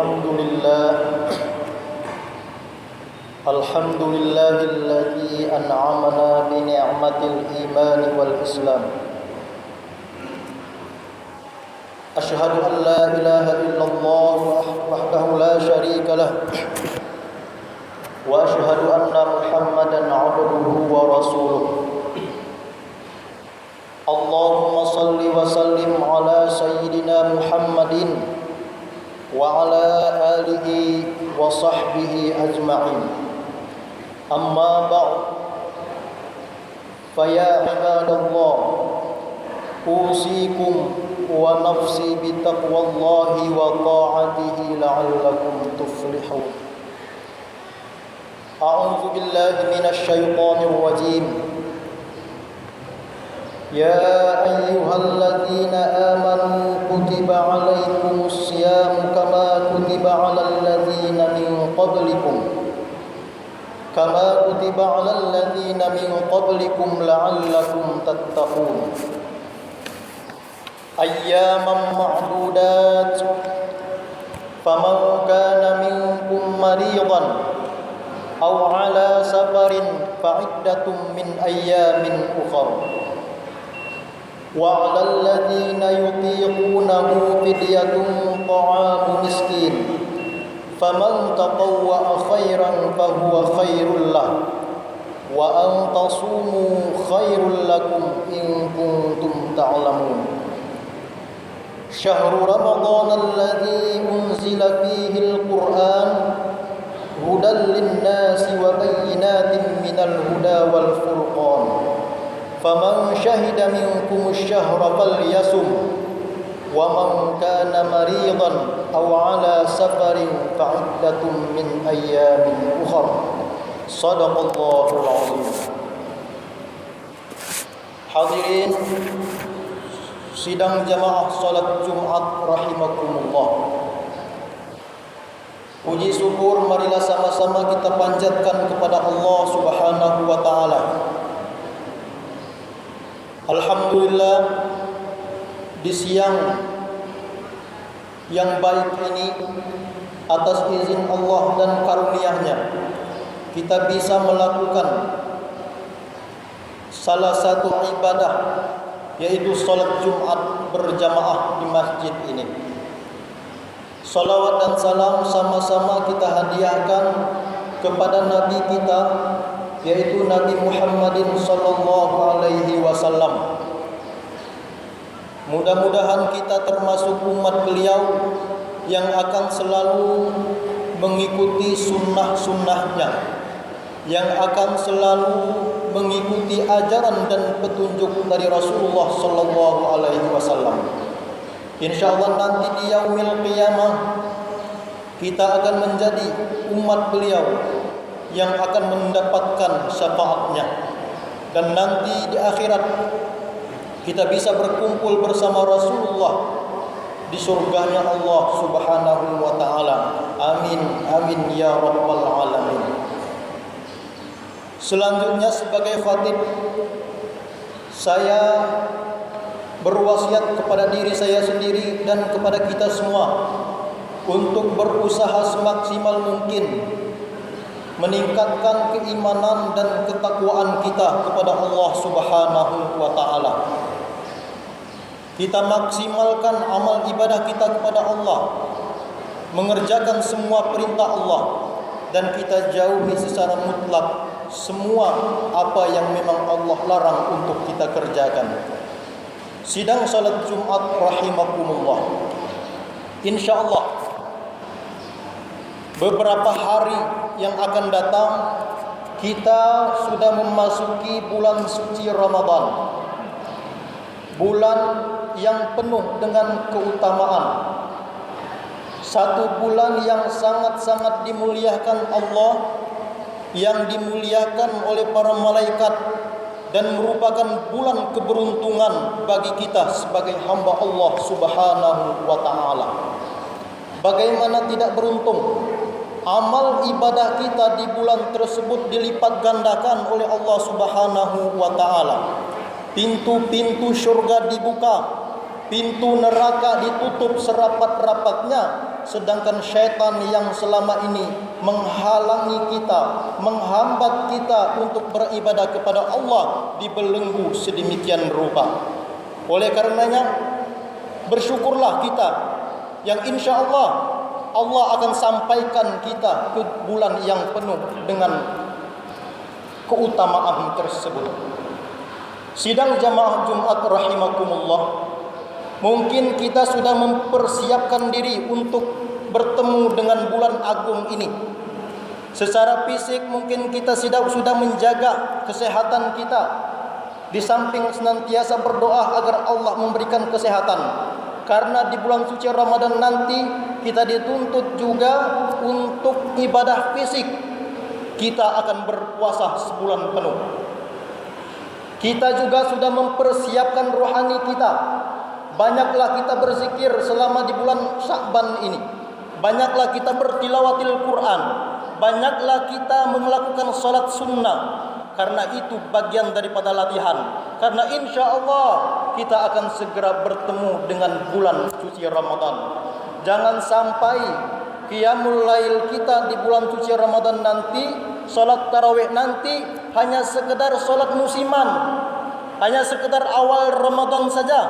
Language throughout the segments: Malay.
الحمد لله الذي أنعمنا بنعمة الإيمان والإسلام. أشهد أن لا إله إلا الله وحده لا شريك له، وأشهد أن محمدا عبده ورسوله. اللهم صل وسلم على سيدنا محمد وعلى آله وصحبه أجمعين. أما بعد، فيا عباد الله، أوصيكم ونفسي بتقوى الله وطاعته لعلكم تفلحون. أعوذ بالله من الشيطان الرجيم. يا أيها الذين آمنوا كتب عليكم الصيام كما كتب على الذين من قبلكم لعلكم تتقون. أياما معدودات، فمن كان منكم مريضا أو على سفر فعدة من أيام أخر. وعلى الذين يطيقونه فدية طعام مسكين، فمن تطوع خيرا فهو خير له، وأن تصوموا خير لكم إن كنتم تعلمون. شهر رمضان الذي أنزل فيه القرآن هدى للناس وبينات من الهدى والفرقان، فمن شهد منكم الشهر فليصم، ومن كان مريضا أو على سفر فعدة من أيام أخر. صدق الله العظيم. Hadirin sidang jamaah salat Jumat rahimakumullah. Puji syukur marilah sama-sama kita panjatkan kepada Allah Subhanahu wa taala. Alhamdulillah, di siang yang baik ini, atas izin Allah dan karunia-Nya, kita bisa melakukan salah satu ibadah, yaitu salat Jumat berjamaah di masjid ini. Salawat dan salam sama-sama kita hadiahkan kepada Nabi kita, yaitu Nabi Muhammadin sallallahu alaihi wasallam. Mudah-mudahan kita termasuk umat beliau yang akan selalu mengikuti sunnah-sunnahnya, yang akan selalu mengikuti ajaran dan petunjuk dari Rasulullah sallallahu alaihi wasallam. InsyaAllah nanti di yaumil qiyamah kita akan menjadi umat beliau yang akan mendapatkan syafaatnya, dan nanti di akhirat kita bisa berkumpul bersama Rasulullah di surganya Allah Subhanahu wa taala. Amin amin ya rabbal alamin. Selanjutnya, sebagai khatib, saya berwasiat kepada diri saya sendiri dan kepada kita semua untuk berusaha semaksimal mungkin meningkatkan keimanan dan ketakwaan kita kepada Allah Subhanahu wa taala. Kita maksimalkan amal ibadah kita kepada Allah, mengerjakan semua perintah Allah, dan kita jauhi secara mutlak semua apa yang memang Allah larang untuk kita kerjakan. Sidang salat Jumat rahimakumullah, insyaallah beberapa hari yang akan datang kita sudah memasuki bulan suci Ramadan, bulan yang penuh dengan keutamaan, satu bulan yang sangat-sangat dimuliakan Allah, yang dimuliakan oleh para malaikat, dan merupakan bulan keberuntungan bagi kita sebagai hamba Allah Subhanahu wa taala. Bagaimana tidak beruntung? Amal ibadah kita di bulan tersebut dilipat gandakan oleh Allah Subhanahu wa taala. Pintu-pintu syurga dibuka, pintu neraka ditutup serapat-rapatnya, sedangkan syaitan yang selama ini menghalangi kita, menghambat kita untuk beribadah kepada Allah dibelenggu sedemikian rupa. Oleh karenanya, bersyukurlah kita yang insya Allah akan sampaikan kita ke bulan yang penuh dengan keutamaan tersebut. Sidang jamaah Jumat rahimakumullah, mungkin kita sudah mempersiapkan diri untuk bertemu dengan bulan agung ini. Secara fisik mungkin kita sudah menjaga kesehatan kita, di samping senantiasa berdoa agar Allah memberikan kesehatan. Karena di bulan suci Ramadan nanti kita dituntut juga untuk ibadah fisik. Kita akan berpuasa sebulan penuh. Kita juga sudah mempersiapkan rohani kita. Banyaklah kita berzikir selama di bulan Sya'ban ini. Banyaklah kita bertilawatil Quran. Banyaklah kita melakukan salat sunnah. Karena itu bagian daripada latihan. Karena insya Allah kita akan segera bertemu dengan bulan suci Ramadan. Jangan sampai qiyamul lail kita di bulan suci Ramadan nanti, salat tarawih nanti hanya sekedar salat musiman, hanya sekedar awal Ramadan saja,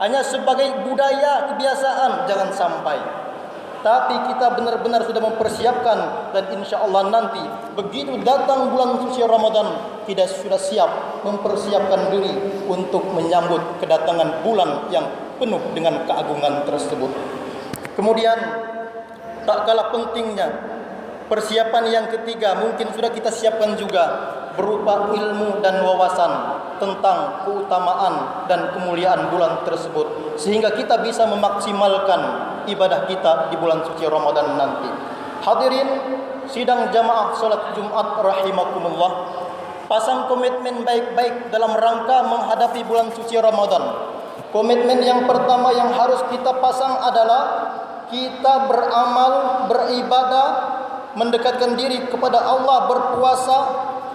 hanya sebagai budaya kebiasaan. Jangan sampai. Tapi kita benar-benar sudah mempersiapkan, dan insya Allah nanti begitu datang bulan suci Ramadan kita sudah siap mempersiapkan diri untuk menyambut kedatangan bulan yang penuh dengan keagungan tersebut. Kemudian tak kalah pentingnya persiapan yang ketiga mungkin sudah kita siapkan juga, berupa ilmu dan wawasan tentang keutamaan dan kemuliaan bulan tersebut, sehingga kita bisa memaksimalkan ibadah kita di bulan suci Ramadan nanti. Hadirin sidang jamaah salat Jumat rahimakumullah, pasang komitmen baik-baik dalam rangka menghadapi bulan suci Ramadan. Komitmen yang pertama yang harus kita pasang adalah kita beramal, beribadah, mendekatkan diri kepada Allah, berpuasa,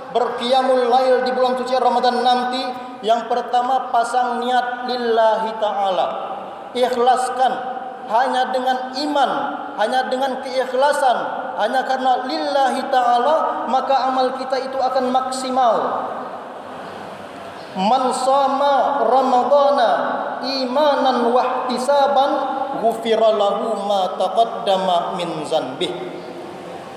berqiyamul lail di bulan suci Ramadan nanti. Yang pertama, pasang niat lillahi ta'ala. Ikhlaskan hanya dengan iman, hanya dengan keikhlasan, hanya karena lillahi ta'ala, maka amal kita itu akan maksimal. Man shama ramadhana imanan wa ihtisaban ghufira lahu ma taqaddama min zanbih.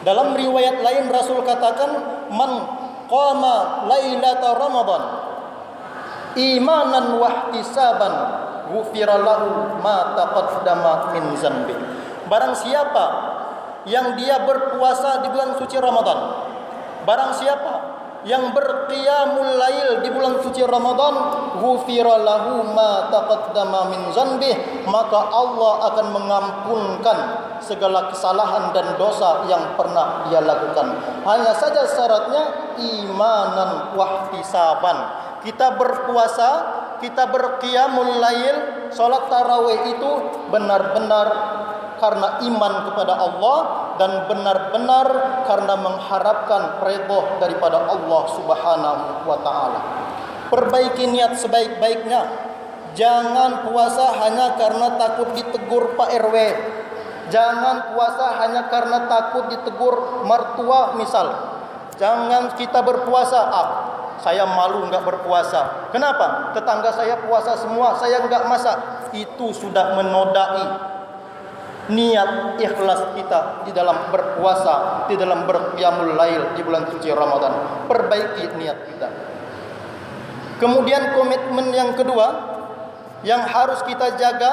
Dalam riwayat lain Rasul katakan, man qama lailata Ramadan imanan wa ihtisaban ghufira lahu ma taqaddama min zanbi. Barang siapa yang dia berpuasa di bulan suci Ramadan, barang siapa yang berqiyamul lail di bulan suci Ramadan, ghufira lahu ma taqaddama min zanbi, maka Allah akan mengampunkan segala kesalahan dan dosa yang pernah dia lakukan. Hanya saja syaratnya imanan wahtisaban. Kita berpuasa, kita berqiyamul lail, salat tarawih itu benar-benar karena iman kepada Allah dan benar-benar karena mengharapkan redha daripada Allah Subhanahu wa taala. Perbaiki niat sebaik-baiknya. Jangan puasa hanya karena takut ditegur Pak RW. Jangan puasa hanya karena takut ditegur mertua misal. Jangan kita berpuasa, saya malu enggak berpuasa. Kenapa? Tetangga saya puasa semua, saya enggak masak. Itu sudah menodai niat ikhlas kita di dalam berpuasa, di dalam berqiyamul lail di bulan suci Ramadan. Perbaiki niat kita. Kemudian komitmen yang kedua yang harus kita jaga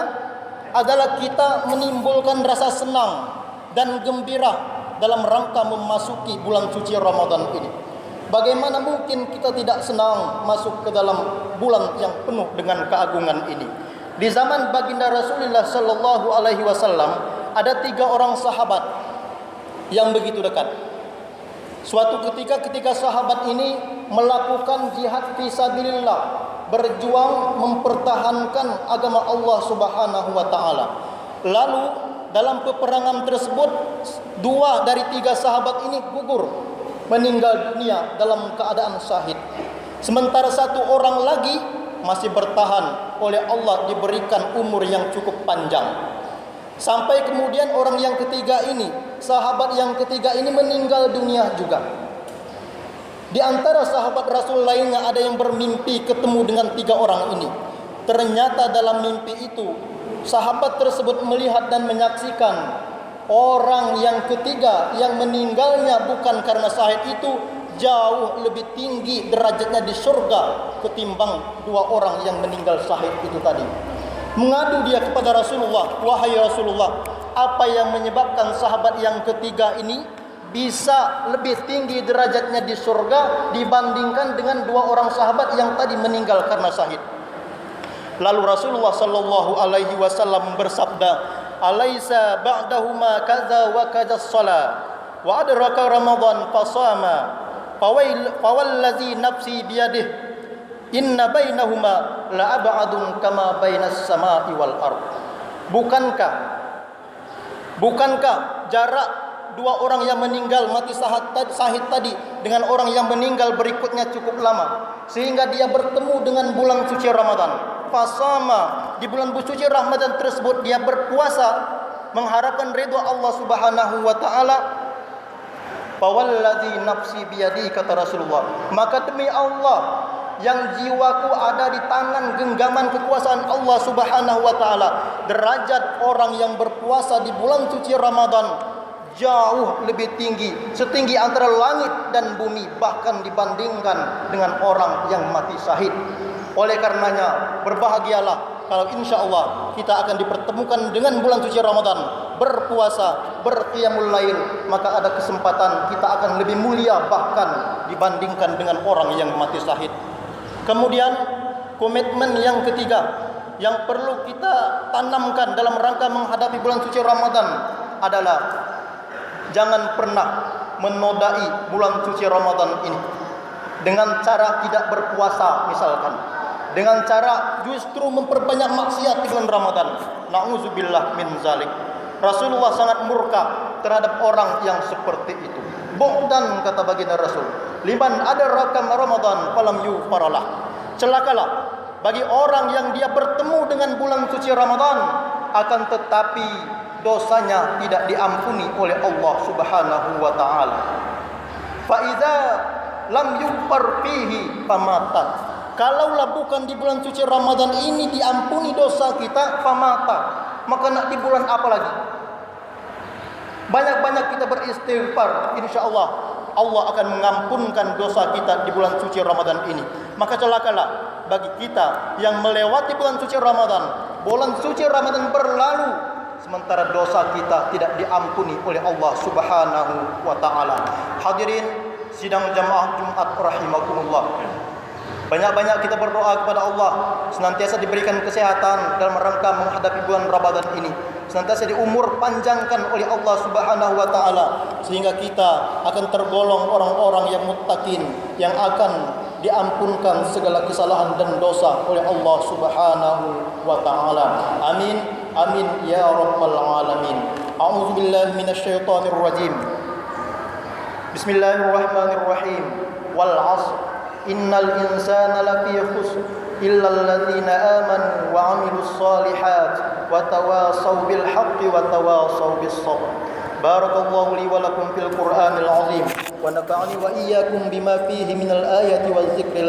adalah kita menimbulkan rasa senang dan gembira dalam rangka memasuki bulan suci Ramadan ini. Bagaimana mungkin kita tidak senang masuk ke dalam bulan yang penuh dengan keagungan ini? Di zaman baginda Rasulullah sallallahu alaihi wasallam ada 3 orang sahabat yang begitu dekat. Suatu ketika sahabat ini melakukan jihad fisabilillah, berjuang mempertahankan agama Allah Subhanahu wa taala. Lalu dalam peperangan tersebut 2 dari 3 sahabat ini gugur, meninggal dunia dalam keadaan syahid. Sementara 1 orang lagi masih bertahan oleh Allah, diberikan umur yang cukup panjang. Sampai kemudian orang yang ketiga ini, sahabat yang ketiga ini meninggal dunia juga. Di antara sahabat Rasul lainnya ada yang bermimpi ketemu dengan 3 orang ini. Ternyata dalam mimpi itu sahabat tersebut melihat dan menyaksikan orang yang ketiga yang meninggalnya bukan karena syahid itu jauh lebih tinggi derajatnya di surga ketimbang 2 orang yang meninggal syahid itu tadi. Mengadu dia kepada Rasulullah, "Wahai Rasulullah, apa yang menyebabkan sahabat yang ketiga ini bisa lebih tinggi derajatnya di surga dibandingkan dengan 2 orang sahabat yang tadi meninggal karena syahid?" Lalu Rasulullah sallallahu alaihi wasallam bersabda, "Alaisa ba'dahuma kadza wa kadza shalah wa adraka Ramadan fasama fawallazi nafsi biyadihi inna bainahuma la ab'adun kama bainas samai wal ard." Bukankah jarak 2 orang yang meninggal mati syahid tadi dengan orang yang meninggal berikutnya cukup lama, sehingga dia bertemu dengan bulan suci Ramadan. Fasama, di bulan suci Ramadan tersebut dia berpuasa mengharapkan ridha Allah Subhanahu wa taala. Fawallazi nafsi biyadi, kata Rasulullah, maka demi Allah yang jiwaku ada di tangan genggaman kekuasaan Allah Subhanahu wa taala, derajat orang yang berpuasa di bulan suci Ramadan jauh lebih tinggi, setinggi antara langit dan bumi, bahkan dibandingkan dengan orang yang mati syahid. Oleh karenanya berbahagialah kalau insya Allah kita akan dipertemukan dengan bulan suci Ramadan, berpuasa, berqiyamul lail, maka ada kesempatan kita akan lebih mulia bahkan dibandingkan dengan orang yang mati syahid. Kemudian komitmen yang ketiga yang perlu kita tanamkan dalam rangka menghadapi bulan suci Ramadan adalah jangan pernah menodai bulan suci Ramadan ini dengan cara tidak berpuasa, misalkan dengan cara justru memperbanyak maksiat di bulan Ramadan. Na'udzubillah min zalik. Rasulullah sangat murka terhadap orang yang seperti itu. Bu'dan, kata baginda Rasul, liman adraka Ramadan falam yufaralah. Celakalah bagi orang yang dia bertemu dengan bulan suci Ramadan akan tetapi dosanya tidak diampuni oleh Allah Subhanahu wa taala. Fa idza lam yufar fihi famata. Kalaulah bukan di bulan suci Ramadan ini diampuni dosa kita, famata, maka nak di bulan apa lagi? Banyak-banyak kita beristighfar, insyaallah Allah akan mengampunkan dosa kita di bulan suci Ramadan ini. Maka celakalah bagi kita yang melewati bulan suci Ramadan. Bulan suci Ramadan berlalu sementara dosa kita tidak diampuni oleh Allah Subhanahu wa taala. Hadirin sidang jamaah Jumat rahimakumullah. Banyak-banyak kita berdoa kepada Allah senantiasa diberikan kesehatan dalam rangka menghadapi bulan Ramadan ini. Senantiasa diumur panjangkan oleh Allah Subhanahu wa taala sehingga kita akan tergolong orang-orang yang muttaqin yang akan diampunkan segala kesalahan dan dosa oleh Allah Subhanahu wa taala. Amin. Amin ya rabbal alamin. A'udzubillahi minasyaitonir rajim. Bismillahirrahmanirrahim. Wal 'ashr. Innal insana lafi khusr illa alladhina amanu wa 'amilus solihat wa tawasaw bil haqqi wa tawasaw bis sabr. Barakallahu li wa lakum fil Qur'anil 'azim wa nafa'ani wa iyyakum bima fihi minal ayati waz zikril